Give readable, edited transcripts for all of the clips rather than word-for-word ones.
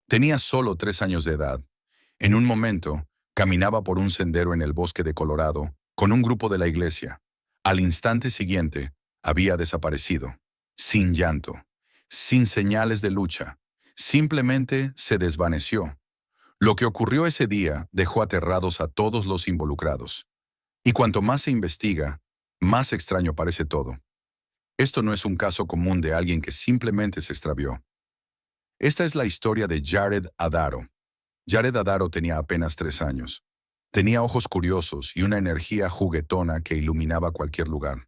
Tenía solo 3 años de edad. En un momento, caminaba por un sendero en el bosque de Colorado con un grupo de la iglesia. Al instante siguiente, había desaparecido, sin llanto, sin señales de lucha. Simplemente se desvaneció. Lo que ocurrió ese día dejó aterrados a todos los involucrados. Y cuanto más se investiga, más extraño parece todo. Esto no es un caso común de alguien que simplemente se extravió. Esta es la historia de Jared Adaro. Jared Adaro tenía apenas 3 años. Tenía ojos curiosos y una energía juguetona que iluminaba cualquier lugar.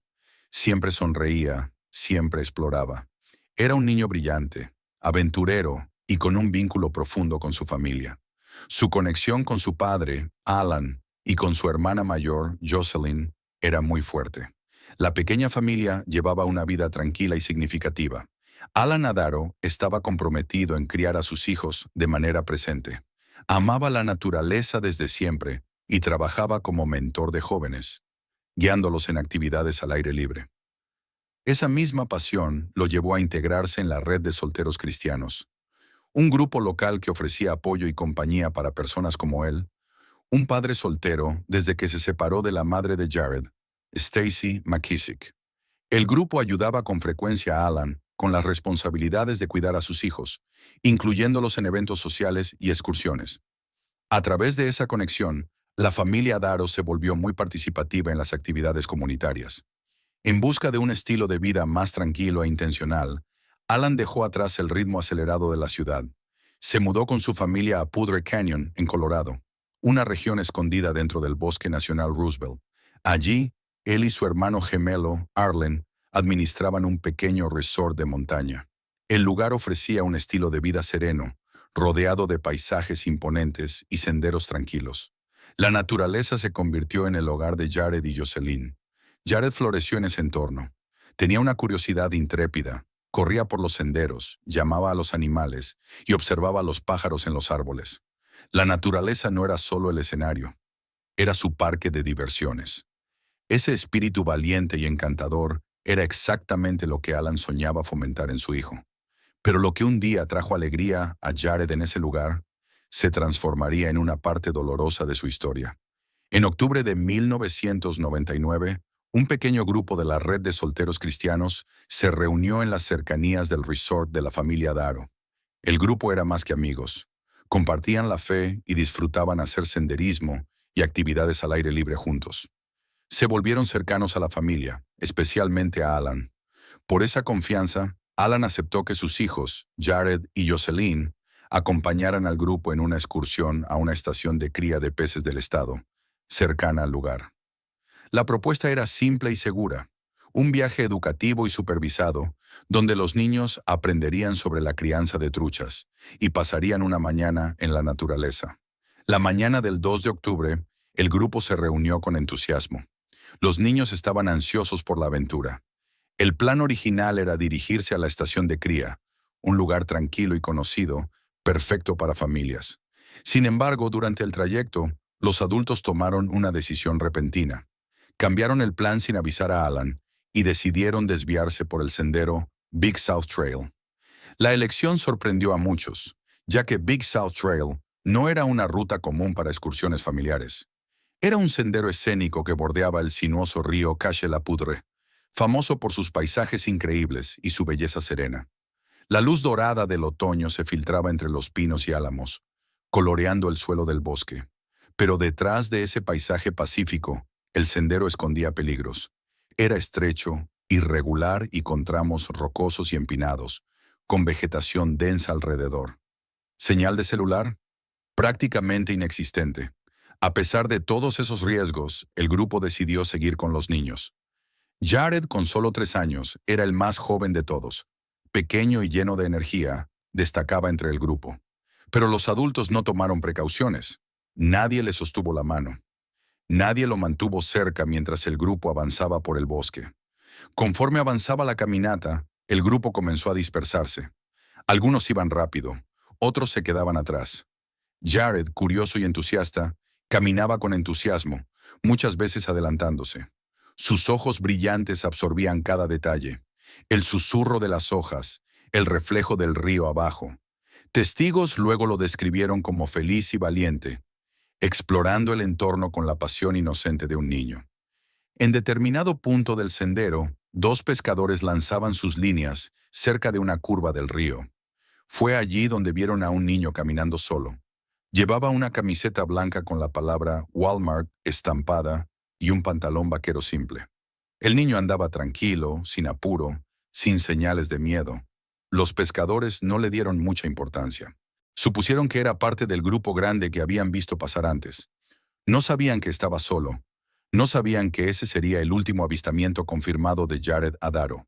Siempre sonreía, siempre exploraba. Era un niño brillante, aventurero y con un vínculo profundo con su familia. Su conexión con su padre, Alan, y con su hermana mayor, Jocelyn, era muy fuerte. La pequeña familia llevaba una vida tranquila y significativa. Alan Adaro estaba comprometido en criar a sus hijos de manera presente. Amaba la naturaleza desde siempre y trabajaba como mentor de jóvenes, guiándolos en actividades al aire libre. Esa misma pasión lo llevó a integrarse en la red de solteros cristianos, un grupo local que ofrecía apoyo y compañía para personas como él, un padre soltero desde que se separó de la madre de Jared, Stacy McKissick. El grupo ayudaba con frecuencia a Alan con las responsabilidades de cuidar a sus hijos, incluyéndolos en eventos sociales y excursiones. A través de esa conexión, la familia Adaro se volvió muy participativa en las actividades comunitarias. En busca de un estilo de vida más tranquilo e intencional, Alan dejó atrás el ritmo acelerado de la ciudad. Se mudó con su familia a Poudre Canyon, en Colorado, una región escondida dentro del Bosque Nacional Roosevelt. Allí, él y su hermano gemelo, Arlen, administraban un pequeño resort de montaña. El lugar ofrecía un estilo de vida sereno, rodeado de paisajes imponentes y senderos tranquilos. La naturaleza se convirtió en el hogar de Jared y Jocelyn. Jared floreció en ese entorno. Tenía una curiosidad intrépida. Corría por los senderos, llamaba a los animales y observaba a los pájaros en los árboles. La naturaleza no era solo el escenario, era su parque de diversiones. Ese espíritu valiente y encantador era exactamente lo que Alan soñaba fomentar en su hijo. Pero lo que un día trajo alegría a Jared en ese lugar, se transformaría en una parte dolorosa de su historia. En octubre de 1999, un pequeño grupo de la red de solteros cristianos se reunió en las cercanías del resort de la familia Adaro. El grupo era más que amigos. Compartían la fe y disfrutaban hacer senderismo y actividades al aire libre juntos. Se volvieron cercanos a la familia, especialmente a Alan. Por esa confianza, Alan aceptó que sus hijos, Jared y Jocelyn, acompañaran al grupo en una excursión a una estación de cría de peces del estado, cercana al lugar. La propuesta era simple y segura, un viaje educativo y supervisado, donde los niños aprenderían sobre la crianza de truchas y pasarían una mañana en la naturaleza. La mañana del 2 de octubre, el grupo se reunió con entusiasmo. Los niños estaban ansiosos por la aventura. El plan original era dirigirse a la estación de cría, un lugar tranquilo y conocido, perfecto para familias. Sin embargo, durante el trayecto, los adultos tomaron una decisión repentina. Cambiaron el plan sin avisar a Alan y decidieron desviarse por el sendero Big South Trail. La elección sorprendió a muchos, ya que Big South Trail no era una ruta común para excursiones familiares. Era un sendero escénico que bordeaba el sinuoso río Cache-la-Poudre, famoso por sus paisajes increíbles y su belleza serena. La luz dorada del otoño se filtraba entre los pinos y álamos, coloreando el suelo del bosque. Pero detrás de ese paisaje pacífico, el sendero escondía peligros. Era estrecho, irregular y con tramos rocosos y empinados, con vegetación densa alrededor. ¿Señal de celular? Prácticamente inexistente. A pesar de todos esos riesgos, el grupo decidió seguir con los niños. Jared, con solo 3 años, era el más joven de todos. Pequeño y lleno de energía, destacaba entre el grupo. Pero los adultos no tomaron precauciones. Nadie le sostuvo la mano. Nadie lo mantuvo cerca mientras el grupo avanzaba por el bosque. Conforme avanzaba la caminata, el grupo comenzó a dispersarse. Algunos iban rápido, otros se quedaban atrás. Jared, curioso y entusiasta, caminaba con entusiasmo, muchas veces adelantándose. Sus ojos brillantes absorbían cada detalle, el susurro de las hojas, el reflejo del río abajo. Testigos luego lo describieron como feliz y valiente, explorando el entorno con la pasión inocente de un niño. En determinado punto del sendero, dos pescadores lanzaban sus líneas cerca de una curva del río. Fue allí donde vieron a un niño caminando solo. Llevaba una camiseta blanca con la palabra Walmart estampada y un pantalón vaquero simple. El niño andaba tranquilo, sin apuro, sin señales de miedo. Los pescadores no le dieron mucha importancia. Supusieron que era parte del grupo grande que habían visto pasar antes. No sabían que estaba solo. No sabían que ese sería el último avistamiento confirmado de Jared Adaro.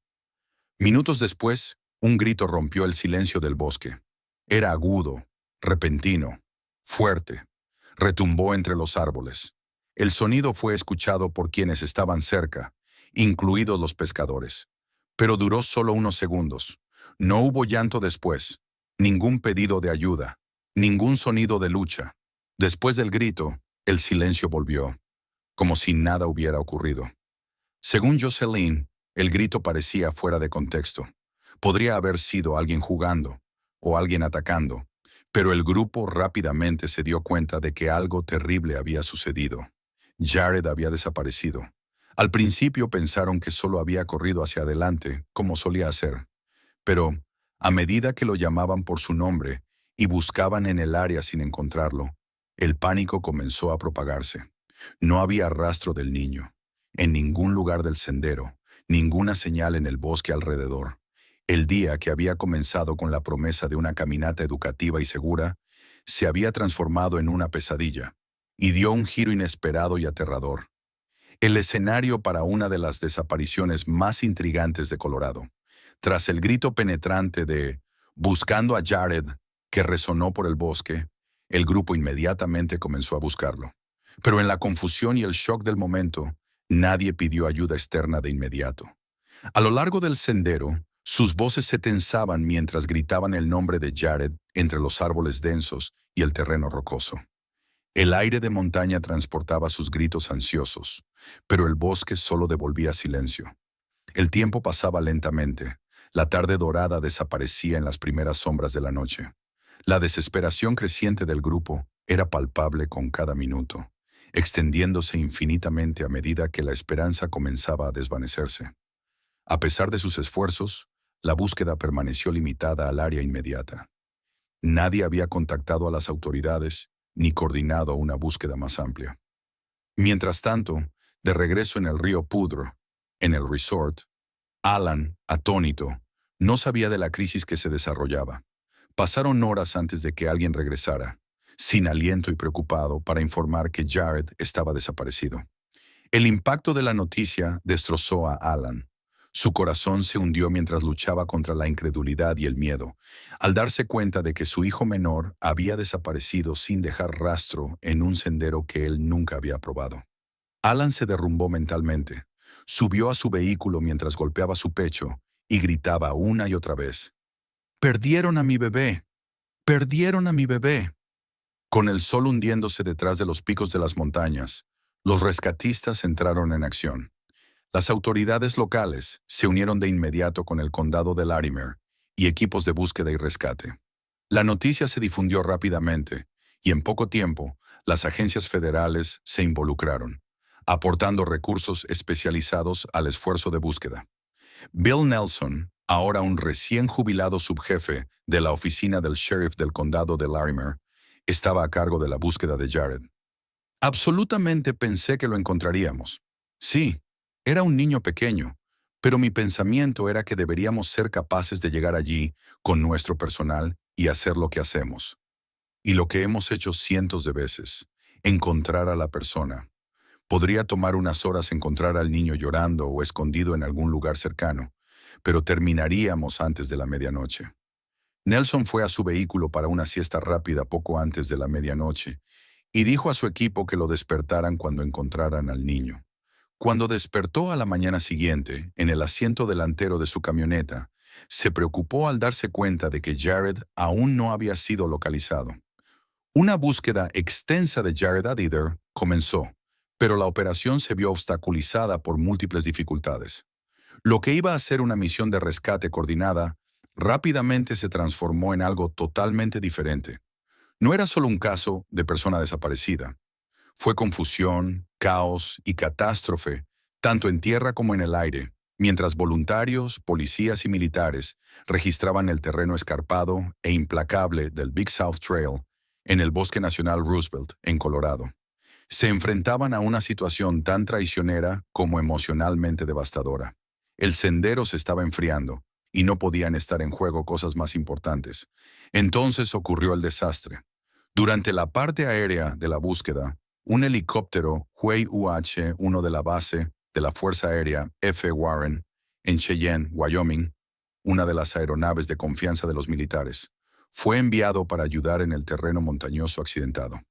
Minutos después, un grito rompió el silencio del bosque. Era agudo, repentino, fuerte. Retumbó entre los árboles. El sonido fue escuchado por quienes estaban cerca, incluidos los pescadores. Pero duró solo unos segundos. No hubo llanto después, ningún pedido de ayuda, ningún sonido de lucha. Después del grito, el silencio volvió, como si nada hubiera ocurrido. Según Jocelyn, el grito parecía fuera de contexto. Podría haber sido alguien jugando o alguien atacando, pero el grupo rápidamente se dio cuenta de que algo terrible había sucedido. Jared había desaparecido. Al principio pensaron que solo había corrido hacia adelante, como solía hacer. Pero, a medida que lo llamaban por su nombre y buscaban en el área sin encontrarlo, el pánico comenzó a propagarse. No había rastro del niño. En ningún lugar del sendero, ninguna señal en el bosque alrededor. El día que había comenzado con la promesa de una caminata educativa y segura, se había transformado en una pesadilla, y dio un giro inesperado y aterrador. El escenario para una de las desapariciones más intrigantes de Colorado. Tras el grito penetrante de «Buscando a Jared», que resonó por el bosque, el grupo inmediatamente comenzó a buscarlo. Pero en la confusión y el shock del momento, nadie pidió ayuda externa de inmediato. A lo largo del sendero, sus voces se tensaban mientras gritaban el nombre de Jared entre los árboles densos y el terreno rocoso. El aire de montaña transportaba sus gritos ansiosos, pero el bosque solo devolvía silencio. El tiempo pasaba lentamente. La tarde dorada desaparecía en las primeras sombras de la noche. La desesperación creciente del grupo era palpable con cada minuto, extendiéndose infinitamente a medida que la esperanza comenzaba a desvanecerse. A pesar de sus esfuerzos, la búsqueda permaneció limitada al área inmediata. Nadie había contactado a las autoridades ni coordinado una búsqueda más amplia. Mientras tanto, de regreso en el río Pudro, en el resort, Alan, atónito, no sabía de la crisis que se desarrollaba. Pasaron horas antes de que alguien regresara, sin aliento y preocupado, para informar que Jared estaba desaparecido. El impacto de la noticia destrozó a Alan. Su corazón se hundió mientras luchaba contra la incredulidad y el miedo, al darse cuenta de que su hijo menor había desaparecido sin dejar rastro en un sendero que él nunca había probado. Alan se derrumbó mentalmente. Subió a su vehículo mientras golpeaba su pecho y gritaba una y otra vez: «¡Perdieron a mi bebé! ¡Perdieron a mi bebé!». Con el sol hundiéndose detrás de los picos de las montañas, los rescatistas entraron en acción. Las autoridades locales se unieron de inmediato con el condado de Larimer y equipos de búsqueda y rescate. La noticia se difundió rápidamente y en poco tiempo las agencias federales se involucraron, aportando recursos especializados al esfuerzo de búsqueda. Bill Nelson, ahora un recién jubilado subjefe de la oficina del sheriff del condado de Larimer, estaba a cargo de la búsqueda de Jared. «Absolutamente pensé que lo encontraríamos. Sí, era un niño pequeño, pero mi pensamiento era que deberíamos ser capaces de llegar allí con nuestro personal y hacer lo que hacemos. Y lo que hemos hecho cientos de veces, encontrar a la persona. Podría tomar unas horas encontrar al niño llorando o escondido en algún lugar cercano, pero terminaríamos antes de la medianoche». Nelson fue a su vehículo para una siesta rápida poco antes de la medianoche y dijo a su equipo que lo despertaran cuando encontraran al niño. Cuando despertó a la mañana siguiente, en el asiento delantero de su camioneta, se preocupó al darse cuenta de que Jared aún no había sido localizado. Una búsqueda extensa de Jared Adder comenzó, pero la operación se vio obstaculizada por múltiples dificultades. Lo que iba a ser una misión de rescate coordinada rápidamente se transformó en algo totalmente diferente. No era solo un caso de persona desaparecida. Fue confusión, caos y catástrofe, tanto en tierra como en el aire, mientras voluntarios, policías y militares registraban el terreno escarpado e implacable del Big South Trail en el Bosque Nacional Roosevelt, en Colorado. Se enfrentaban a una situación tan traicionera como emocionalmente devastadora. El sendero se estaba enfriando y no podían estar en juego cosas más importantes. Entonces ocurrió el desastre. Durante la parte aérea de la búsqueda, un helicóptero Huey UH-1 de la base de la Fuerza Aérea F. Warren, en Cheyenne, Wyoming, una de las aeronaves de confianza de los militares, fue enviado para ayudar en el terreno montañoso accidentado.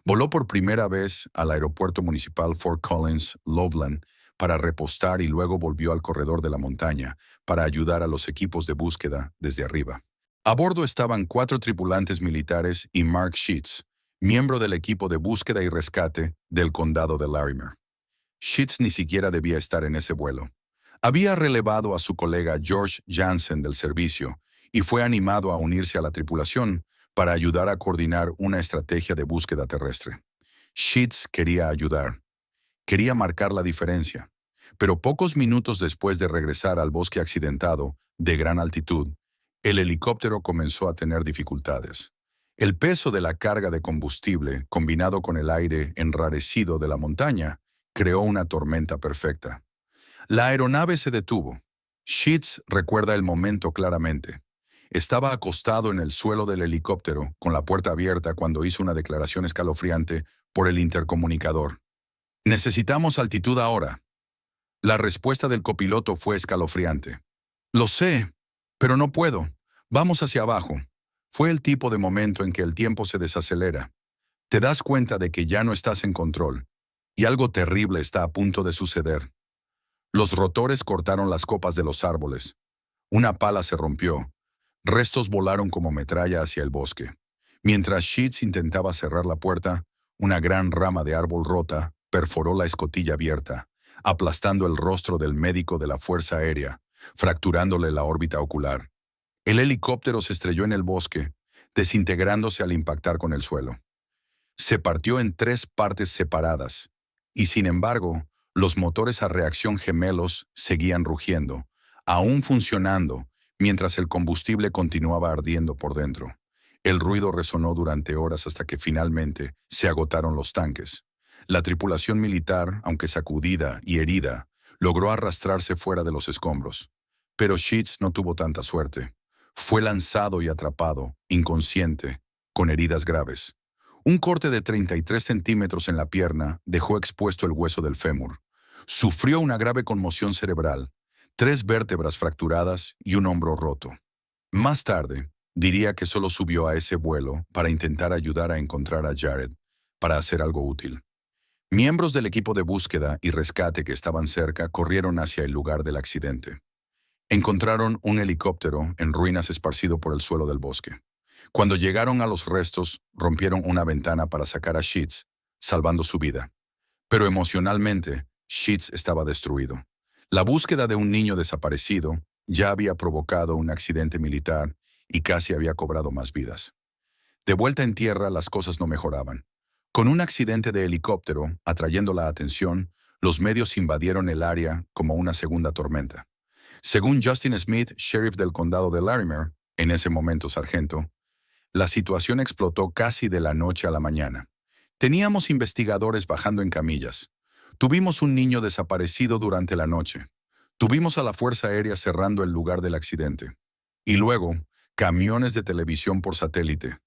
Voló por primera vez al aeropuerto municipal Fort Collins, Loveland, para repostar y luego volvió al corredor de la montaña para ayudar a los equipos de búsqueda desde arriba. A bordo estaban 4 tripulantes militares y Mark Sheets, miembro del equipo de búsqueda y rescate del condado de Larimer. Sheets ni siquiera debía estar en ese vuelo. Había relevado a su colega George Jansen del servicio y fue animado a unirse a la tripulación para ayudar a coordinar una estrategia de búsqueda terrestre. Sheets quería ayudar. Quería marcar la diferencia. Pero pocos minutos después de regresar al bosque accidentado, de gran altitud, el helicóptero comenzó a tener dificultades. El peso de la carga de combustible, combinado con el aire enrarecido de la montaña, creó una tormenta perfecta. La aeronave se detuvo. Sheets recuerda el momento claramente. Estaba acostado en el suelo del helicóptero, con la puerta abierta cuando hizo una declaración escalofriante por el intercomunicador. «Necesitamos altitud ahora». La respuesta del copiloto fue escalofriante. «Lo sé, pero no puedo. Vamos hacia abajo». Fue el tipo de momento en que el tiempo se desacelera. Te das cuenta de que ya no estás en control, y algo terrible está a punto de suceder. Los rotores cortaron las copas de los árboles. Una pala se rompió. Restos volaron como metralla hacia el bosque. Mientras Sheets intentaba cerrar la puerta, una gran rama de árbol rota perforó la escotilla abierta, aplastando el rostro del médico de la Fuerza Aérea, fracturándole la órbita ocular. El helicóptero se estrelló en el bosque, desintegrándose al impactar con el suelo. Se partió en 3 partes separadas, y sin embargo, los motores a reacción gemelos seguían rugiendo, aún funcionando, mientras el combustible continuaba ardiendo por dentro. El ruido resonó durante horas hasta que finalmente se agotaron los tanques. La tripulación militar, aunque sacudida y herida, logró arrastrarse fuera de los escombros. Pero Sheets no tuvo tanta suerte. Fue lanzado y atrapado, inconsciente, con heridas graves. Un corte de 33 centímetros en la pierna dejó expuesto el hueso del fémur. Sufrió una grave conmoción cerebral, 3 vértebras fracturadas y un hombro roto. Más tarde, diría que solo subió a ese vuelo para intentar ayudar a encontrar a Jared, para hacer algo útil. Miembros del equipo de búsqueda y rescate que estaban cerca corrieron hacia el lugar del accidente. Encontraron un helicóptero en ruinas esparcido por el suelo del bosque. Cuando llegaron a los restos, rompieron una ventana para sacar a Sheets, salvando su vida. Pero emocionalmente, Sheets estaba destruido. La búsqueda de un niño desaparecido ya había provocado un accidente militar y casi había cobrado más vidas. De vuelta en tierra, las cosas no mejoraban. Con un accidente de helicóptero, atrayendo la atención, los medios invadieron el área como una segunda tormenta. Según Justin Smith, sheriff del condado de Larimer, en ese momento sargento, la situación explotó casi de la noche a la mañana. Teníamos investigadores bajando en camillas. Tuvimos un niño desaparecido durante la noche. Tuvimos a la Fuerza Aérea cerrando el lugar del accidente. Y luego, camiones de televisión por satélite,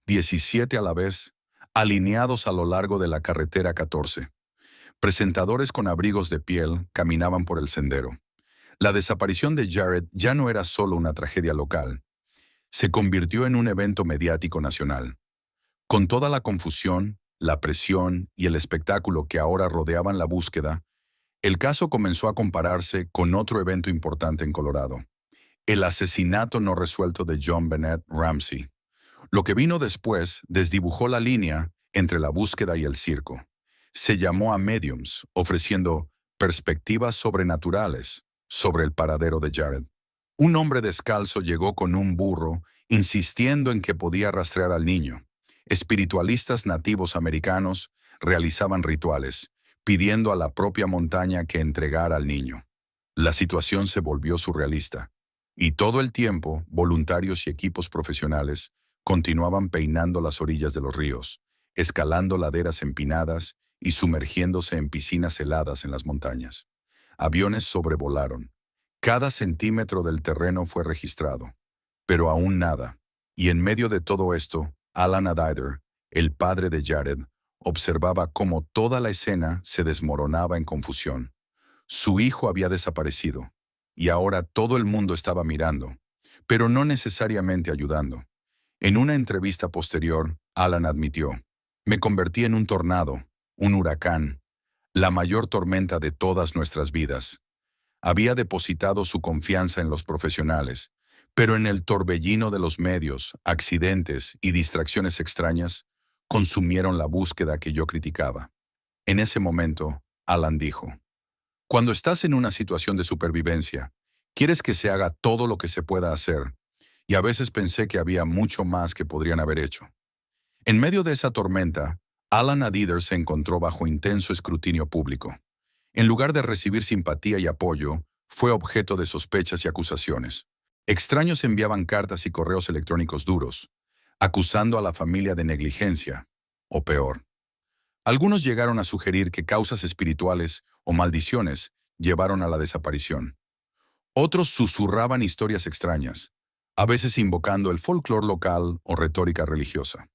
17 a la vez, alineados a lo largo de la carretera 14. Presentadores con abrigos de piel caminaban por el sendero. La desaparición de Jared ya no era solo una tragedia local. Se convirtió en un evento mediático nacional. Con toda la confusión, la presión y el espectáculo que ahora rodeaban la búsqueda, el caso comenzó a compararse con otro evento importante en Colorado: el asesinato no resuelto de John Bennett Ramsey. Lo que vino después desdibujó la línea entre la búsqueda y el circo. Se llamó a mediums, ofreciendo perspectivas sobrenaturales sobre el paradero de Jared. Un hombre descalzo llegó con un burro, insistiendo en que podía rastrear al niño. Espiritualistas nativos americanos realizaban rituales, pidiendo a la propia montaña que entregara al niño. La situación se volvió surrealista, y todo el tiempo voluntarios y equipos profesionales continuaban peinando las orillas de los ríos, escalando laderas empinadas y sumergiéndose en piscinas heladas en las montañas. Aviones sobrevolaron. Cada centímetro del terreno fue registrado, pero aún nada. Y en medio de todo esto, Alan Adider, el padre de Jared, observaba cómo toda la escena se desmoronaba en confusión. Su hijo había desaparecido, y ahora todo el mundo estaba mirando, pero no necesariamente ayudando. En una entrevista posterior, Alan admitió: "Me convertí en un tornado, un huracán, la mayor tormenta de todas nuestras vidas". Había depositado su confianza en los profesionales, pero en el torbellino de los medios, accidentes y distracciones extrañas, consumieron la búsqueda que yo criticaba. En ese momento, Alan dijo: "Cuando estás en una situación de supervivencia, quieres que se haga todo lo que se pueda hacer, y a veces pensé que había mucho más que podrían haber hecho". En medio de esa tormenta, Alan Adider se encontró bajo intenso escrutinio público. En lugar de recibir simpatía y apoyo, fue objeto de sospechas y acusaciones. Extraños enviaban cartas y correos electrónicos duros, acusando a la familia de negligencia, o peor. Algunos llegaron a sugerir que causas espirituales o maldiciones llevaron a la desaparición. Otros susurraban historias extrañas, a veces invocando el folclore local o retórica religiosa.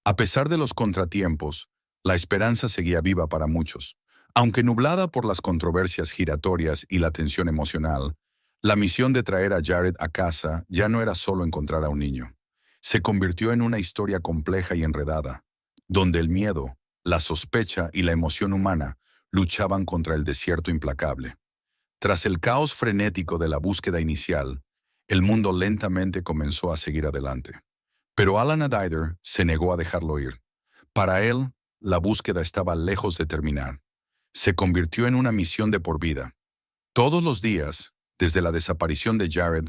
A pesar de los contratiempos, la esperanza seguía viva para muchos. Aunque nublada por las controversias giratorias y la tensión emocional, la misión de traer a Jared a casa ya no era solo encontrar a un niño. Se convirtió en una historia compleja y enredada, donde el miedo, la sospecha y la emoción humana luchaban contra el desierto implacable. Tras el caos frenético de la búsqueda inicial, el mundo lentamente comenzó a seguir adelante. Pero Alan Adider se negó a dejarlo ir. Para él, la búsqueda estaba lejos de terminar. Se convirtió en una misión de por vida. Todos los días, desde la desaparición de Jared,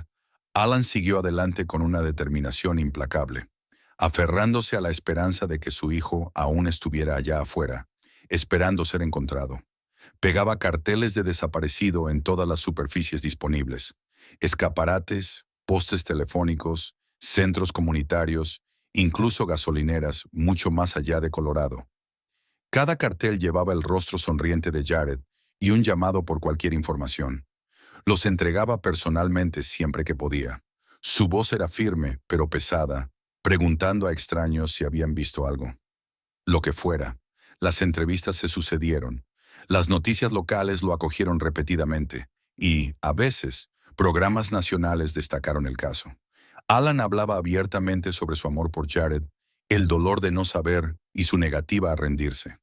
Alan siguió adelante con una determinación implacable, aferrándose a la esperanza de que su hijo aún estuviera allá afuera, esperando ser encontrado. Pegaba carteles de desaparecido en todas las superficies disponibles: escaparates, postes telefónicos, centros comunitarios, incluso gasolineras mucho más allá de Colorado. Cada cartel llevaba el rostro sonriente de Jared y un llamado por cualquier información. Los entregaba personalmente siempre que podía. Su voz era firme, pero pesada, preguntando a extraños si habían visto algo. Lo que fuera, las entrevistas se sucedieron. Las noticias locales lo acogieron repetidamente y, a veces, programas nacionales destacaron el caso. Alan hablaba abiertamente sobre su amor por Jared, el dolor de no saber y su negativa a rendirse.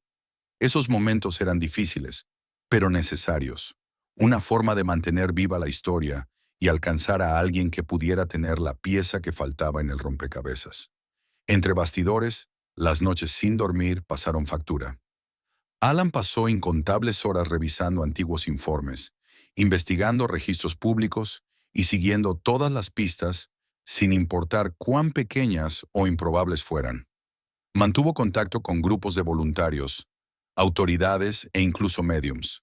Esos momentos eran difíciles, pero necesarios. Una forma de mantener viva la historia y alcanzar a alguien que pudiera tener la pieza que faltaba en el rompecabezas. Entre bastidores, las noches sin dormir pasaron factura. Alan pasó incontables horas revisando antiguos informes, investigando registros públicos y siguiendo todas las pistas, sin importar cuán pequeñas o improbables fueran. Mantuvo contacto con grupos de voluntarios, autoridades e incluso médiums.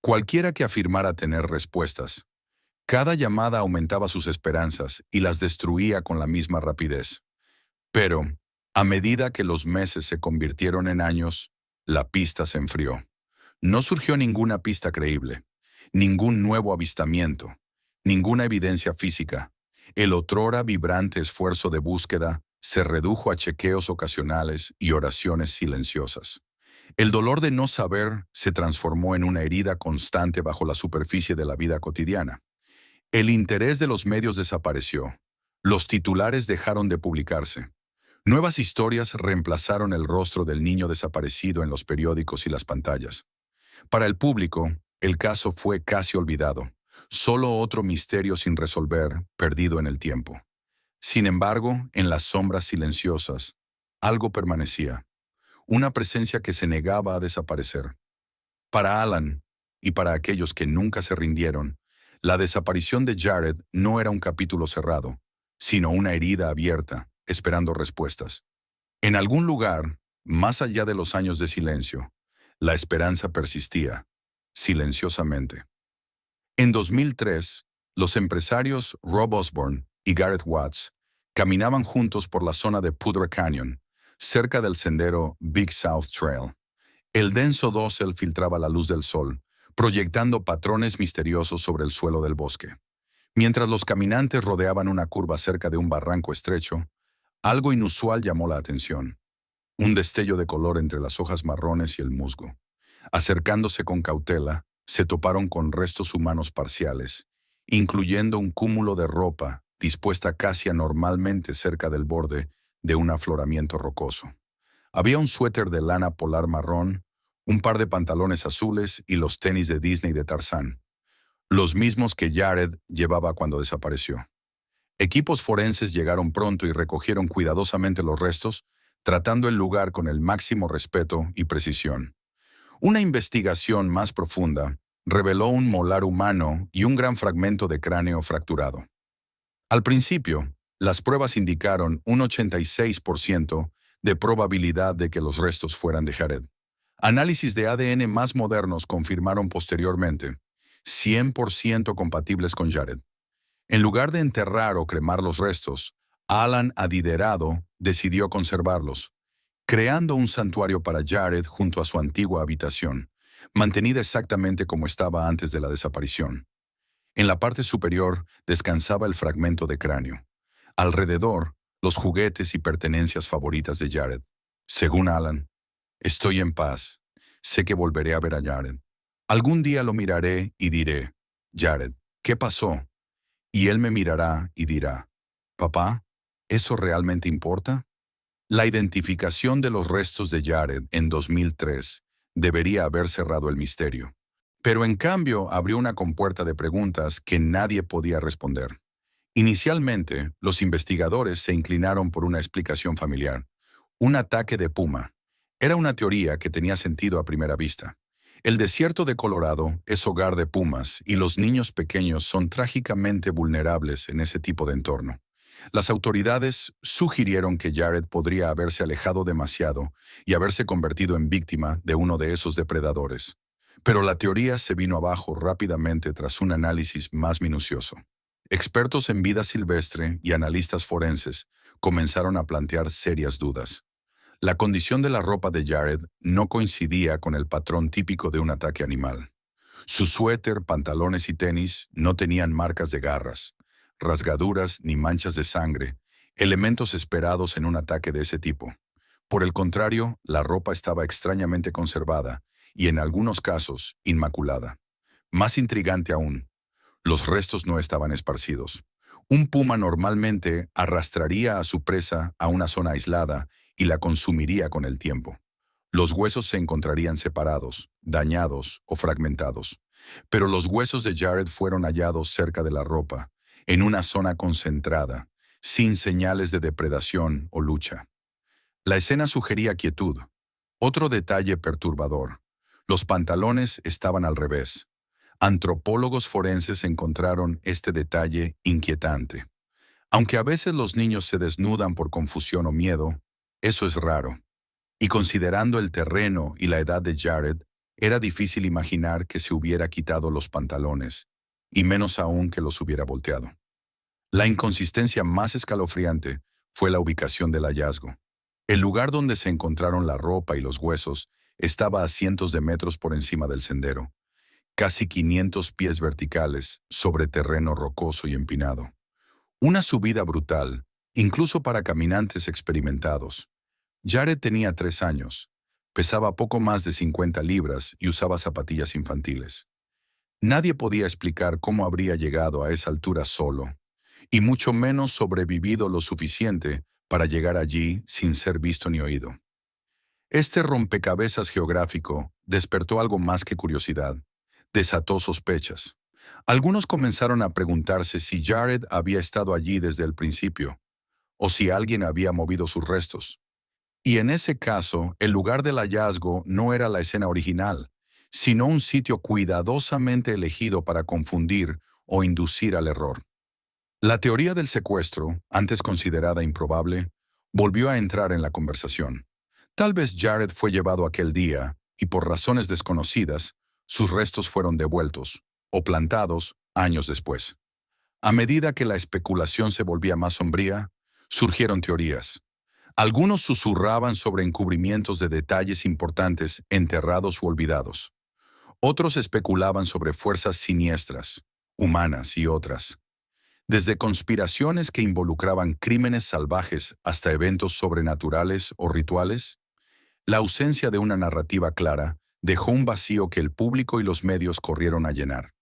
Cualquiera que afirmara tener respuestas. Cada llamada aumentaba sus esperanzas y las destruía con la misma rapidez. Pero, a medida que los meses se convirtieron en años, la pista se enfrió. No surgió ninguna pista creíble, ningún nuevo avistamiento, ninguna evidencia física. El otrora vibrante esfuerzo de búsqueda se redujo a chequeos ocasionales y oraciones silenciosas. El dolor de no saber se transformó en una herida constante bajo la superficie de la vida cotidiana. El interés de los medios desapareció. Los titulares dejaron de publicarse. Nuevas historias reemplazaron el rostro del niño desaparecido en los periódicos y las pantallas. Para el público, el caso fue casi olvidado, solo otro misterio sin resolver, perdido en el tiempo. Sin embargo, en las sombras silenciosas, algo permanecía, una presencia que se negaba a desaparecer. Para Alan, y para aquellos que nunca se rindieron, La desaparición de Jared no era un capítulo cerrado, sino una herida abierta, esperando respuestas. En algún lugar, más allá de los años de silencio, la esperanza persistía, silenciosamente. En 2003, los empresarios Rob Osborne y Gareth Watts caminaban juntos por la zona de Poudre Canyon, cerca del sendero Big South Trail. El denso dosel filtraba la luz del sol, proyectando patrones misteriosos sobre el suelo del bosque. Mientras los caminantes rodeaban una curva cerca de un barranco estrecho, algo inusual llamó la atención. Un destello de color entre las hojas marrones y el musgo. Acercándose con cautela, se toparon con restos humanos parciales, incluyendo un cúmulo de ropa dispuesta casi anormalmente cerca del borde de un afloramiento rocoso. Había un suéter de lana polar marrón, un par de pantalones azules y los tenis de Disney de Tarzán, los mismos que Jared llevaba cuando desapareció. Equipos forenses llegaron pronto y recogieron cuidadosamente los restos, tratando el lugar con el máximo respeto y precisión. Una investigación más profunda reveló un molar humano y un gran fragmento de cráneo fracturado. Al principio, las pruebas indicaron un 86% de probabilidad de que los restos fueran de Jared. Análisis de ADN más modernos confirmaron posteriormente 100% compatibles con Jared. En lugar de enterrar o cremar los restos, Alan Adiderado decidió conservarlos, creando un santuario para Jared junto a su antigua habitación, mantenida exactamente como estaba antes de la desaparición. En la parte superior descansaba el fragmento de cráneo. Alrededor, los juguetes y pertenencias favoritas de Jared. Según Alan, estoy en paz. Sé que volveré a ver a Jared. Algún día lo miraré y diré, Jared, ¿qué pasó? Y él me mirará y dirá, papá, ¿eso realmente importa? La identificación de los restos de Jared en 2003 debería haber cerrado el misterio. Pero en cambio abrió una compuerta de preguntas que nadie podía responder. Inicialmente, los investigadores se inclinaron por una explicación familiar. Un ataque de puma. Era una teoría que tenía sentido a primera vista. El desierto de Colorado es hogar de pumas y los niños pequeños son trágicamente vulnerables en ese tipo de entorno. Las autoridades sugirieron que Jared podría haberse alejado demasiado y haberse convertido en víctima de uno de esos depredadores. Pero la teoría se vino abajo rápidamente tras un análisis más minucioso. Expertos en vida silvestre y analistas forenses comenzaron a plantear serias dudas. La condición de la ropa de Jared no coincidía con el patrón típico de un ataque animal. Su suéter, pantalones y tenis no tenían marcas de garras, rasgaduras ni manchas de sangre, elementos esperados en un ataque de ese tipo. Por el contrario, la ropa estaba extrañamente conservada y en algunos casos inmaculada. Más intrigante aún, los restos no estaban esparcidos. Un puma normalmente arrastraría a su presa a una zona aislada y la consumiría con el tiempo. Los huesos se encontrarían separados, dañados o fragmentados. Pero los huesos de Jared fueron hallados cerca de la ropa, en una zona concentrada, sin señales de depredación o lucha. La escena sugería quietud. Otro detalle perturbador. Los pantalones estaban al revés. Antropólogos forenses encontraron este detalle inquietante. Aunque a veces los niños se desnudan por confusión o miedo, eso es raro. Y considerando el terreno y la edad de Jared, era difícil imaginar que se hubiera quitado los pantalones, y menos aún que los hubiera volteado. La inconsistencia más escalofriante fue la ubicación del hallazgo. El lugar donde se encontraron la ropa y los huesos estaba a cientos de metros por encima del sendero, casi 500 pies verticales sobre terreno rocoso y empinado. Una subida brutal, incluso para caminantes experimentados. Jared tenía 3 años, pesaba poco más de 50 libras y usaba zapatillas infantiles. Nadie podía explicar cómo habría llegado a esa altura solo, y mucho menos sobrevivido lo suficiente para llegar allí sin ser visto ni oído. Este rompecabezas geográfico despertó algo más que curiosidad. Desató sospechas. Algunos comenzaron a preguntarse si Jared había estado allí desde el principio, o si alguien había movido sus restos. Y en ese caso, el lugar del hallazgo no era la escena original, sino un sitio cuidadosamente elegido para confundir o inducir al error. La teoría del secuestro, antes considerada improbable, volvió a entrar en la conversación. Tal vez Jared fue llevado aquel día y por razones desconocidas, sus restos fueron devueltos o plantados años después. A medida que la especulación se volvía más sombría, surgieron teorías. Algunos susurraban sobre encubrimientos de detalles importantes enterrados u olvidados. Otros especulaban sobre fuerzas siniestras, humanas y otras. Desde conspiraciones que involucraban crímenes salvajes hasta eventos sobrenaturales o rituales, la ausencia de una narrativa clara dejó un vacío que el público y los medios corrieron a llenar.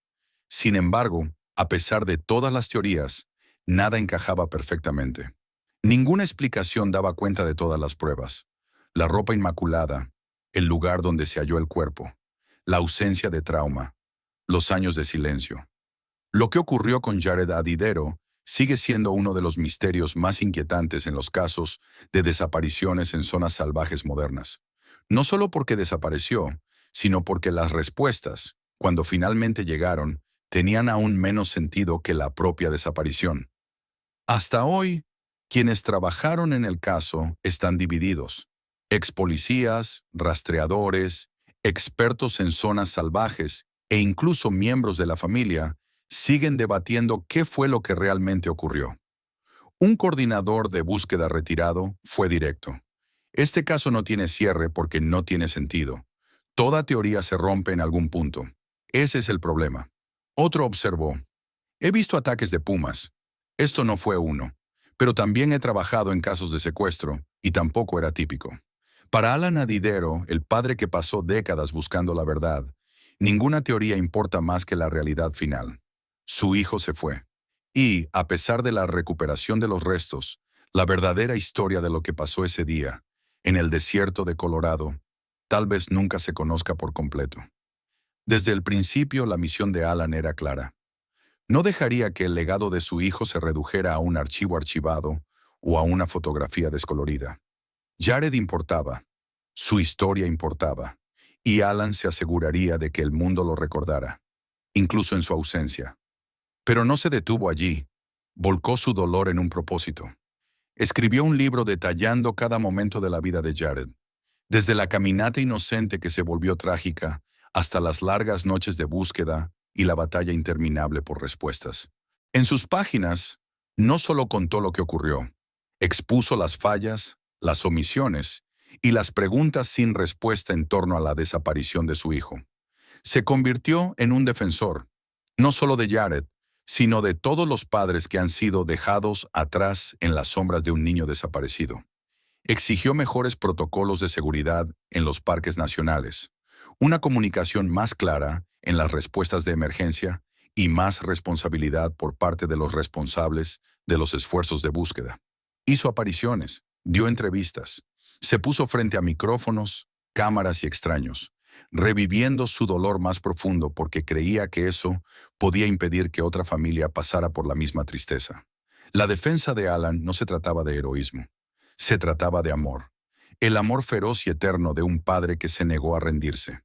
Sin embargo, a pesar de todas las teorías, nada encajaba perfectamente. Ninguna explicación daba cuenta de todas las pruebas. La ropa inmaculada, el lugar donde se halló el cuerpo, la ausencia de trauma, los años de silencio. Lo que ocurrió con Jared Adidero sigue siendo uno de los misterios más inquietantes en los casos de desapariciones en zonas salvajes modernas. No solo porque desapareció, sino porque las respuestas, cuando finalmente llegaron, tenían aún menos sentido que la propia desaparición. Hasta hoy, quienes trabajaron en el caso están divididos. Ex policías, rastreadores, expertos en zonas salvajes e incluso miembros de la familia siguen debatiendo qué fue lo que realmente ocurrió. Un coordinador de búsqueda retirado fue directo. Este caso no tiene cierre porque no tiene sentido. Toda teoría se rompe en algún punto. Ese es el problema. Otro observó: he visto ataques de pumas. Esto no fue uno. Pero también he trabajado en casos de secuestro, y tampoco era típico. Para Alan Adidero, el padre que pasó décadas buscando la verdad, ninguna teoría importa más que la realidad final. Su hijo se fue. Y, a pesar de la recuperación de los restos, la verdadera historia de lo que pasó ese día, en el desierto de Colorado, tal vez nunca se conozca por completo. Desde el principio, la misión de Alan era clara. No dejaría que el legado de su hijo se redujera a un archivo archivado o a una fotografía descolorida. Jared importaba, su historia importaba, y Alan se aseguraría de que el mundo lo recordara, incluso en su ausencia. Pero no se detuvo allí, volcó su dolor en un propósito. Escribió un libro detallando cada momento de la vida de Jared, desde la caminata inocente que se volvió trágica hasta las largas noches de búsqueda y la batalla interminable por respuestas. En sus páginas, no solo contó lo que ocurrió, expuso las fallas, las omisiones y las preguntas sin respuesta en torno a la desaparición de su hijo. Se convirtió en un defensor, no solo de Jared, sino de todos los padres que han sido dejados atrás en las sombras de un niño desaparecido. Exigió mejores protocolos de seguridad en los parques nacionales, una comunicación más clara en las respuestas de emergencia y más responsabilidad por parte de los responsables de los esfuerzos de búsqueda. Hizo apariciones, dio entrevistas, se puso frente a micrófonos, cámaras y extraños, reviviendo su dolor más profundo porque creía que eso podía impedir que otra familia pasara por la misma tristeza. La defensa de Alan no se trataba de heroísmo, se trataba de amor. El amor feroz y eterno de un padre que se negó a rendirse.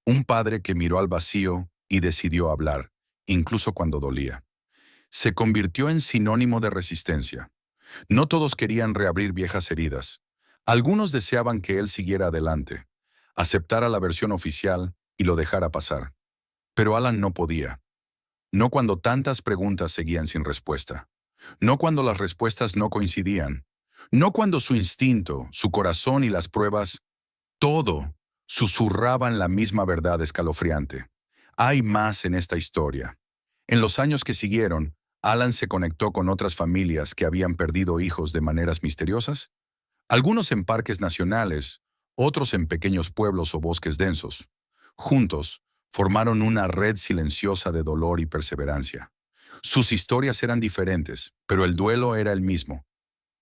Un padre que miró al vacío y decidió hablar, incluso cuando dolía. Se convirtió en sinónimo de resistencia. No todos querían reabrir viejas heridas. Algunos deseaban que él siguiera adelante, aceptara la versión oficial y lo dejara pasar. Pero Alan no podía. No cuando tantas preguntas seguían sin respuesta. No cuando las respuestas no coincidían. No cuando su instinto, su corazón y las pruebas, todo, susurraban la misma verdad escalofriante. Hay más en esta historia. En los años que siguieron, Alan se conectó con otras familias que habían perdido hijos de maneras misteriosas. Algunos en parques nacionales, otros en pequeños pueblos o bosques densos. Juntos, formaron una red silenciosa de dolor y perseverancia. Sus historias eran diferentes, pero el duelo era el mismo.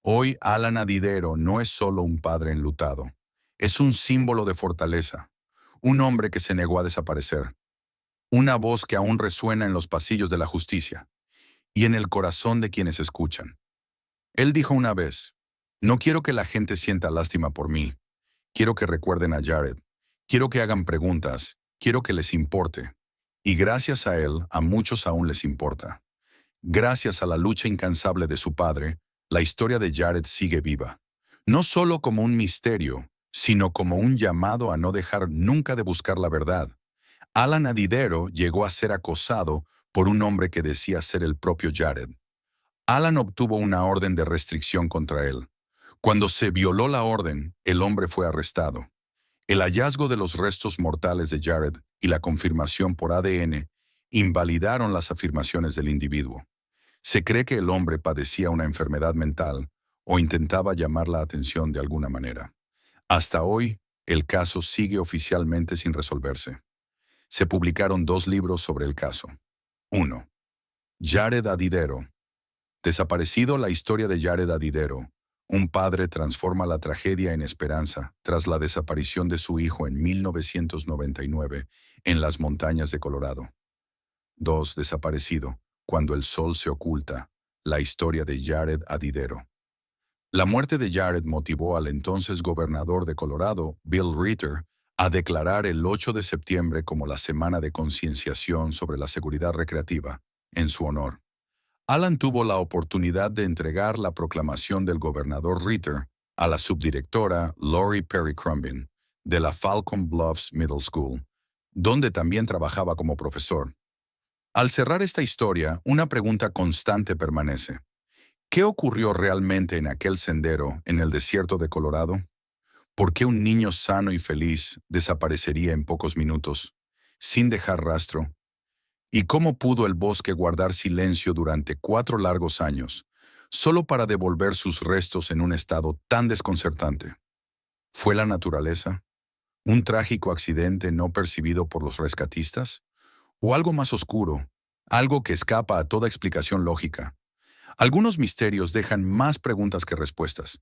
Hoy Alan Adidero no es solo un padre enlutado. Es un símbolo de fortaleza. Un hombre que se negó a desaparecer. Una voz que aún resuena en los pasillos de la justicia y en el corazón de quienes escuchan. Él dijo una vez: no quiero que la gente sienta lástima por mí. Quiero que recuerden a Jared. Quiero que hagan preguntas. Quiero que les importe. Y gracias a él, a muchos aún les importa. Gracias a la lucha incansable de su padre, la historia de Jared sigue viva. No solo como un misterio, sino como un llamado a no dejar nunca de buscar la verdad. Alan Adidero llegó a ser acosado por un hombre que decía ser el propio Jared. Alan obtuvo una orden de restricción contra él. Cuando se violó la orden, el hombre fue arrestado. El hallazgo de los restos mortales de Jared y la confirmación por ADN invalidaron las afirmaciones del individuo. Se cree que el hombre padecía una enfermedad mental o intentaba llamar la atención de alguna manera. Hasta hoy, el caso sigue oficialmente sin resolverse. Se publicaron 2 libros sobre el caso. 1. Jared Adidero. Desaparecido, la historia de Jared Adidero. Un padre transforma la tragedia en esperanza tras la desaparición de su hijo en 1999 en las montañas de Colorado. 2. Desaparecido. Cuando el sol se oculta. La historia de Jared Adidero. La muerte de Jared motivó al entonces gobernador de Colorado, Bill Ritter, a declarar el 8 de septiembre como la Semana de Concienciación sobre la Seguridad Recreativa, en su honor. Alan tuvo la oportunidad de entregar la proclamación del gobernador Ritter a la subdirectora Lori Perry Crumbin, de la Falcon Bluffs Middle School, donde también trabajaba como profesor. Al cerrar esta historia, una pregunta constante permanece. ¿Qué ocurrió realmente en aquel sendero en el desierto de Colorado? ¿Por qué un niño sano y feliz desaparecería en pocos minutos, sin dejar rastro? ¿Y cómo pudo el bosque guardar silencio durante 4 largos años, solo para devolver sus restos en un estado tan desconcertante? ¿Fue la naturaleza? ¿Un trágico accidente no percibido por los rescatistas? ¿O algo más oscuro, algo que escapa a toda explicación lógica? Algunos misterios dejan más preguntas que respuestas.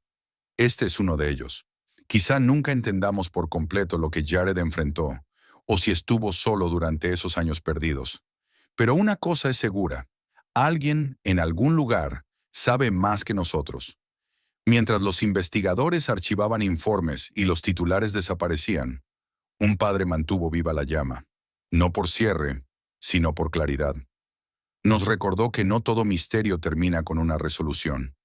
Este es uno de ellos. Quizá nunca entendamos por completo lo que Jared enfrentó, o si estuvo solo durante esos años perdidos. Pero una cosa es segura, alguien en algún lugar sabe más que nosotros. Mientras los investigadores archivaban informes y los titulares desaparecían, un padre mantuvo viva la llama, no por cierre, sino por claridad. Nos recordó que no todo misterio termina con una resolución.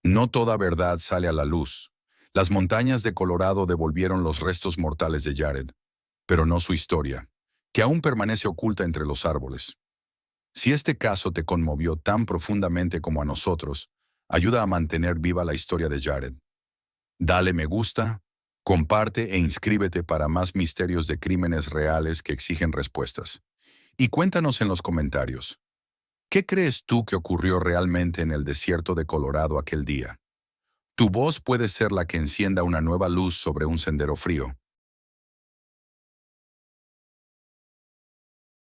No toda verdad sale a la luz. Las montañas de Colorado devolvieron los restos mortales de Jared, pero no su historia, que aún permanece oculta entre los árboles. Si este caso te conmovió tan profundamente como a nosotros, ayuda a mantener viva la historia de Jared. Dale me gusta, comparte e inscríbete para más misterios de crímenes reales que exigen respuestas. Y cuéntanos en los comentarios, ¿qué crees tú que ocurrió realmente en el desierto de Colorado aquel día? Tu voz puede ser la que encienda una nueva luz sobre un sendero frío.